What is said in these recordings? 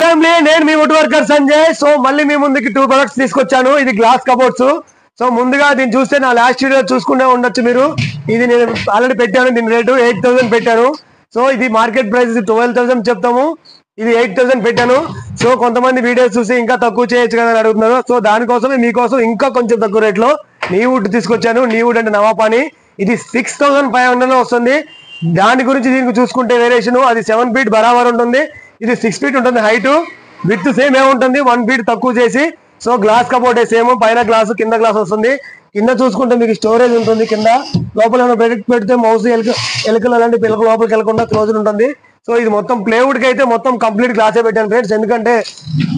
Family నేను మీ would worker Sanjay. So మళ్ళీ మీ ముందుకి 2 ప్రొడక్ట్స్ తీసుకొచ్చాను. ఇది గ్లాస్ కబోర్డ్స్. సో ముందుగా దీన్ని చూస్తే నా లాస్ట్ వీడియో చూసుకుంటే ఉండొచ్చు మీరు. ఇది నేను ఆల్రెడీ పెట్టాను. దీని రేటు 8,000 పెట్టాను. సో ఇది మార్కెట్ ప్రైస్ 12,000 చెప్తాము. ఇది 8,000 పెట్టాను. సో కొంతమంది వీడియోస్ చూసి ఇంకా తక్కువ చేయొచ్చు కదా అని అడుగుతున్నారు. సో దానికోసమే మీకోసం ఇంకా కొంచెం తక్కువ రేట్లో నీ వుడ్ తీసుకొచ్చాను. నీ వుడ్ అంటే నవాపాని. ఇది 6,500 వస్తుంది. దాని గురించి దీనికి చూసుకుంటే వేరియేషన్ అది 7 ఫీట్ బరాబర్ ఉంటుంది. ఇది 6 ఫీట్ ఉంటుంది. హైట్ విత్ సేమ్ ఏముంటుంది 1 ఫీట్ తక్కువ చేసి. సో గ్లాస్ కబోర్డ్ సేమ్, పైన గ్లాసు కింద గ్లాస్ వస్తుంది. కింద చూసుకుంటే మీకు స్టోరేజ్ ఉంటుంది. కింద లోపల పెడితే మౌస్ ఎలుకలు అలాంటి పిల్లలు లోపలికి వెళ్ళకుండా క్లోజ్ ఉంటుంది. సో ఇది మొత్తం ప్లేవుడ్ కి అయితే మొత్తం కంప్లీట్ గ్లాసే పెట్టాను ఫ్రెండ్స్. ఎందుకంటే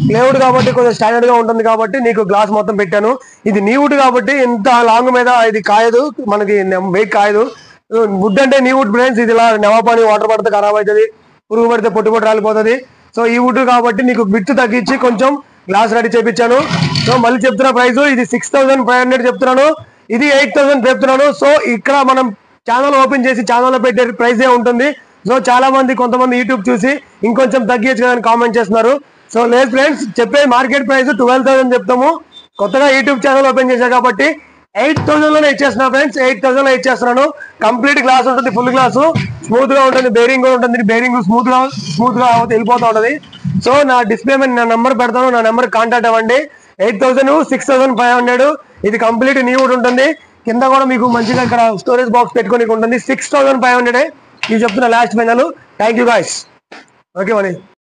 ప్లేవుడ్ కాబట్టి కొంచెం స్టాండర్డ్ గా ఉంటుంది కాబట్టి నీకు గ్లాస్ మొత్తం పెట్టాను. ఇది నీ వుడ్ కాబట్టి ఇంత లాంగ్ మీద ఇది కాయదు, మనకి వెయిట్ కాయదు. వుడ్ అంటే నీ వుడ్ ఫ్రెండ్స్. ఇది ఇలా నవాపాని వాటర్ పడితే ఖరాబ్ అవుతుంది, పురుగు పడితే పొట్టు రాలిపోతుంది. సో ఈ వుడ్ కాబట్టి నీకు విత్ తగ్గించి కొంచెం గ్లాస్ రెడీ చేయించాను. సో మళ్ళీ చెప్తున్న ప్రైస్ ఇది 6,500 చెప్తున్నాను. ఇది 8,000 చెప్తున్నాను. సో ఇక్కడ మనం ఛానల్ ఓపెన్ చేసి ఛానల్లో పెట్టే ప్రైస్ ఉంటుంది. సో చాలా మంది కొంతమంది యూట్యూబ్ చూసి ఇంకొంచెం తగ్గించు కదా అని కామెంట్ చేస్తున్నారు. సో లేదు ఫ్రెండ్స్, చెప్పే మార్కెట్ ప్రైస్ 12,000 చెప్తాము. కొత్తగా యూట్యూబ్ ఛానల్ ఓపెన్ చేశా కాబట్టి 8,000లోనే ఇచ్చేస్తున్నా ఫ్రెండ్స్. 8,000లో ఇచ్చేస్తున్నాను. కంప్లీట్ గ్లాస్ ఉంటుంది, ఫుల్ గ్లాసు, స్మూత్ గా ఉంటుంది. బేరింగ్ కూడా ఉంటుంది. బేరింగ్ స్మూత్ గా వెళ్ళిపోతూ ఉంటుంది. సో నా డిస్ప్లే మీద నా నెంబర్ పెడతాను, నా నెంబర్ కాంటాక్ట్ అవ్వండి. 8,000 6,500. ఇది కంప్లీట్ నీ వుడ్ ఉంటుంది. కింద కూడా మీకు మంచిగా ఇక్కడ స్టోరేజ్ బాక్స్ పెట్టుకోనికి ఉంటుంది. 6,500 ఇది చెప్తున్నా last final. Thank you guys. Okay money.